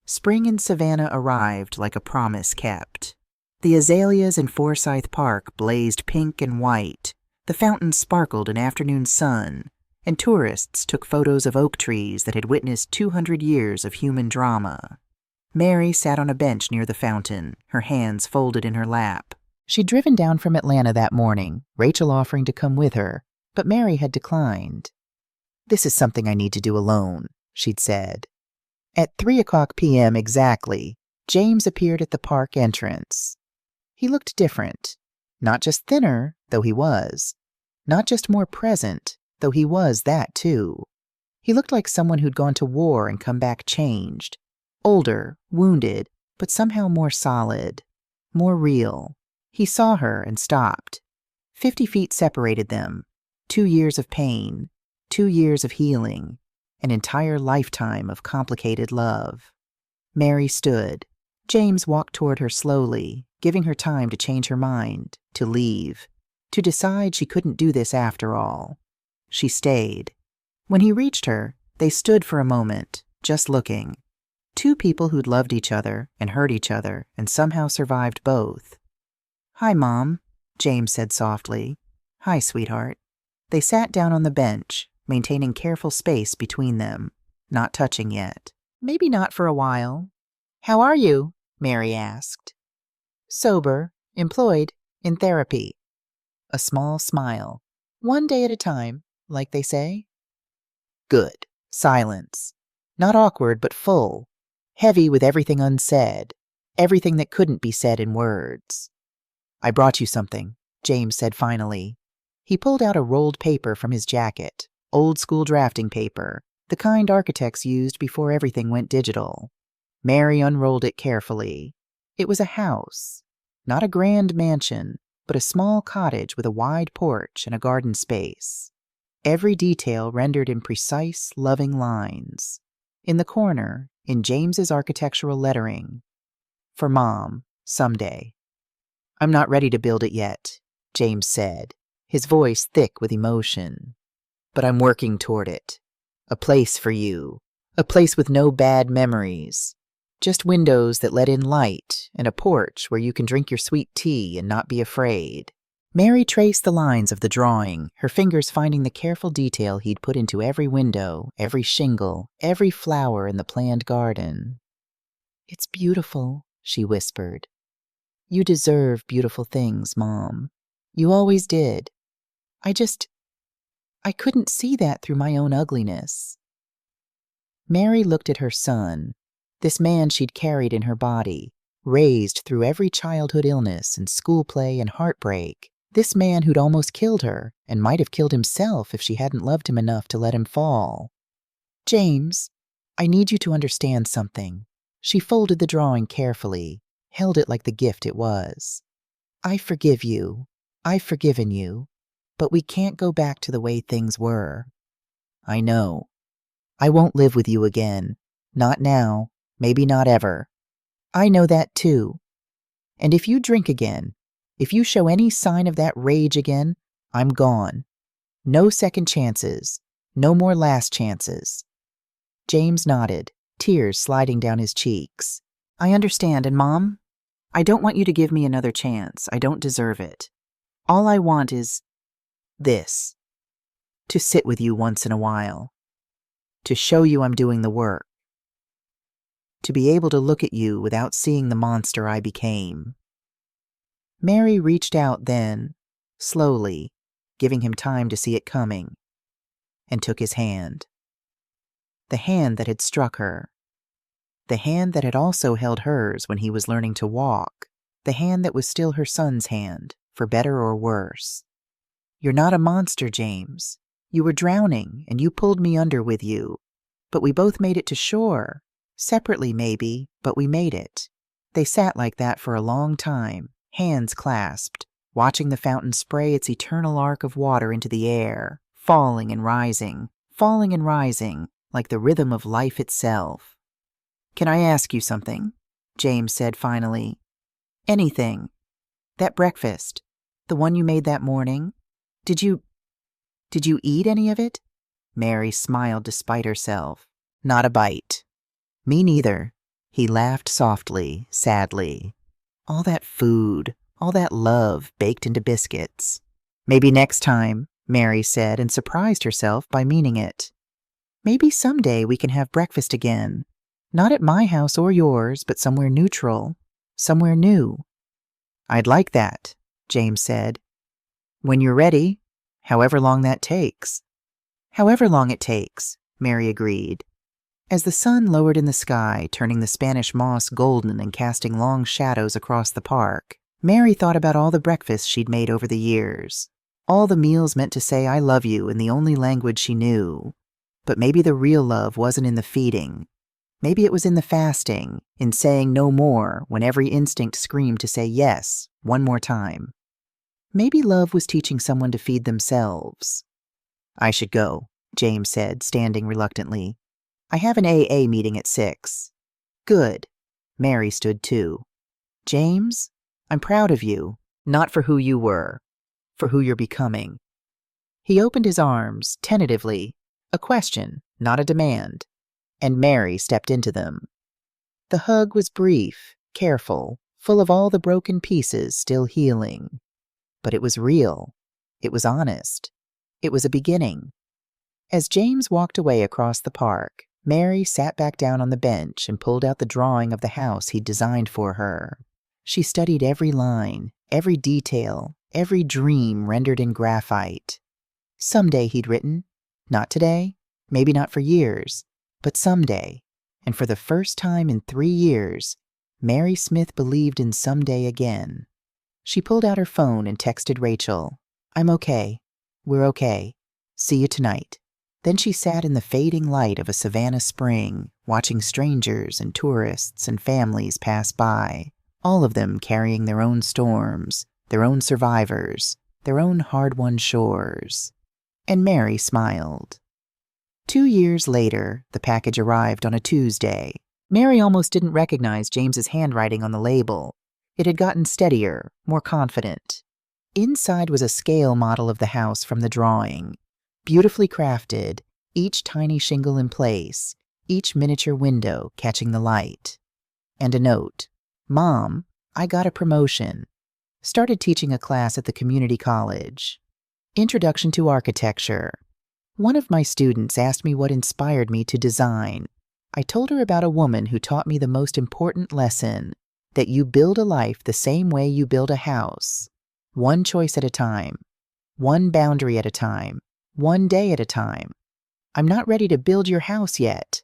Spring in Savannah arrived like a promise kept. The azaleas in Forsyth Park blazed pink and white, the fountains sparkled in afternoon sun, and tourists took photos of oak trees that had witnessed 200 years of human drama. Mary sat on a bench near the fountain, her hands folded in her lap. She'd driven down from Atlanta that morning, Rachel offering to come with her, but Mary had declined. "This is something I need to do alone," she'd said. At 3:00 p.m. exactly, James appeared at the park entrance. He looked different. Not just thinner, though he was. Not just more present, though he was that too. He looked like someone who'd gone to war and come back changed. Older, wounded, but somehow more solid. More real. He saw her and stopped. 50 feet separated them. 2 years of pain. 2 years of healing. An entire lifetime of complicated love. Mary stood. James walked toward her slowly, giving her time to change her mind, to leave, to decide she couldn't do this after all. She stayed. When he reached her, they stood for a moment, just looking. 2 people who'd loved each other and hurt each other and somehow survived both. "Hi, Mom," James said softly. "Hi, sweetheart." They sat down on the bench, maintaining careful space between them, not touching yet. Maybe not for a while. "How are you?" Mary asked. "Sober, employed, in therapy." A small smile. "One day at a time, like they say." Good. Silence. Not awkward, but full. Heavy with everything unsaid. Everything that couldn't be said in words. "I brought you something," James said finally. He pulled out a rolled paper from his jacket. Old-school drafting paper. The kind architects used before everything went digital. Mary unrolled it carefully. It was a house. Not a grand mansion, but a small cottage with a wide porch and a garden space. Every detail rendered in precise, loving lines. In the corner, in James's architectural lettering, "For Mom, someday." "I'm not ready to build it yet," James said, his voice thick with emotion. "But I'm working toward it. A place for you. A place with no bad memories. Just windows that let in light and a porch where you can drink your sweet tea and not be afraid." Mary traced the lines of the drawing, her fingers finding the careful detail he'd put into every window, every shingle, every flower in the planned garden. "It's beautiful," she whispered. "You deserve beautiful things, Mom. You always did. I couldn't see that through my own ugliness." Mary looked at her son, this man she'd carried in her body, raised through every childhood illness and school play and heartbreak, this man who'd almost killed her and might have killed himself if she hadn't loved him enough to let him fall. "James, I need you to understand something." She folded the drawing carefully, held it like the gift it was. "I forgive you. I've forgiven you. But we can't go back to the way things were. I know. I won't live with you again. Not now. Maybe not ever. I know that too. And if you drink again, if you show any sign of that rage again, I'm gone. No second chances. No more last chances." James nodded, tears sliding down his cheeks. "I understand, and Mom, I don't want you to give me another chance. I don't deserve it. All I want is this. To sit with you once in a while. To show you I'm doing the work. To be able to look at you without seeing the monster I became." Mary reached out then, slowly, giving him time to see it coming, and took his hand. The hand that had struck her. The hand that had also held hers when he was learning to walk. The hand that was still her son's hand, for better or worse. "You're not a monster, James. You were drowning, and you pulled me under with you. But we both made it to shore. Separately, maybe, but we made it." They sat like that for a long time, hands clasped, watching the fountain spray its eternal arc of water into the air, falling and rising, like the rhythm of life itself. "Can I ask you something?" James said finally. "Anything. That breakfast, the one you made that morning, did you eat any of it?" Mary smiled despite herself. "Not a bite." "Me neither." He laughed softly, sadly. "All that food, all that love baked into biscuits. Maybe next time, Mary said and surprised herself by meaning it. Maybe someday we can have breakfast again. Not at my house or yours, but somewhere neutral. Somewhere new. I'd like that, James said. When you're ready, however long that takes. However long it takes, Mary agreed. As the sun lowered in the sky, turning the Spanish moss golden and casting long shadows across the park, Mary thought about all the breakfasts she'd made over the years. All the meals meant to say I love you in the only language she knew. But maybe the real love wasn't in the feeding. Maybe it was in the fasting, in saying no more when every instinct screamed to say yes, one more time. Maybe love was teaching someone to feed themselves. I should go, James said, standing reluctantly. I have an AA meeting at 6. Good. Mary stood too. James, I'm proud of you, not for who you were, for who you're becoming. He opened his arms, tentatively, a question, not a demand, and Mary stepped into them. The hug was brief, careful, full of all the broken pieces still healing. But it was real. It was honest. It was a beginning. As James walked away across the park, Mary sat back down on the bench and pulled out the drawing of the house he'd designed for her. She studied every line, every detail, every dream rendered in graphite. Someday, he'd written. Not today, maybe not for years, but someday. And for the first time in 3 years, Mary Smith believed in someday again. She pulled out her phone and texted Rachel, I'm okay. We're okay. See you tonight. Then she sat in the fading light of a Savannah spring, watching strangers and tourists and families pass by, all of them carrying their own storms, their own survivors, their own hard-won shores. And Mary smiled. 2 years later, the package arrived on a Tuesday. Mary almost didn't recognize James's handwriting on the label. It had gotten steadier, more confident. Inside was a scale model of the house from the drawing, beautifully crafted, each tiny shingle in place, each miniature window catching the light. And a note, Mom, I got a promotion. Started teaching a class at the community college. Introduction to Architecture. One of my students asked me what inspired me to design. I told her about a woman who taught me the most important lesson, that you build a life the same way you build a house. One choice at a time. One boundary at a time. One day at a time. I'm not ready to build your house yet,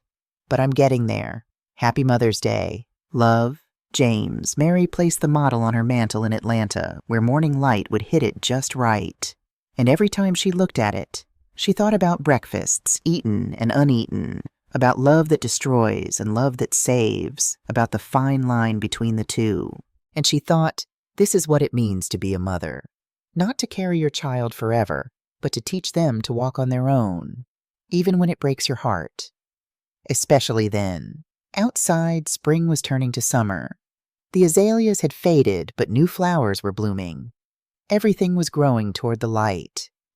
but I'm getting there. Happy Mother's Day. Love, James. Mary placed the model on her mantel in Atlanta, where morning light would hit it just right. And every time she looked at it, she thought about breakfasts, eaten and uneaten, about love that destroys and love that saves, about the fine line between the two. And she thought, this is what it means to be a mother. Not to carry your child forever, but to teach them to walk on their own, even when it breaks your heart. Especially then. Outside, spring was turning to summer. The azaleas had faded, but new flowers were blooming. Everything was growing toward the light.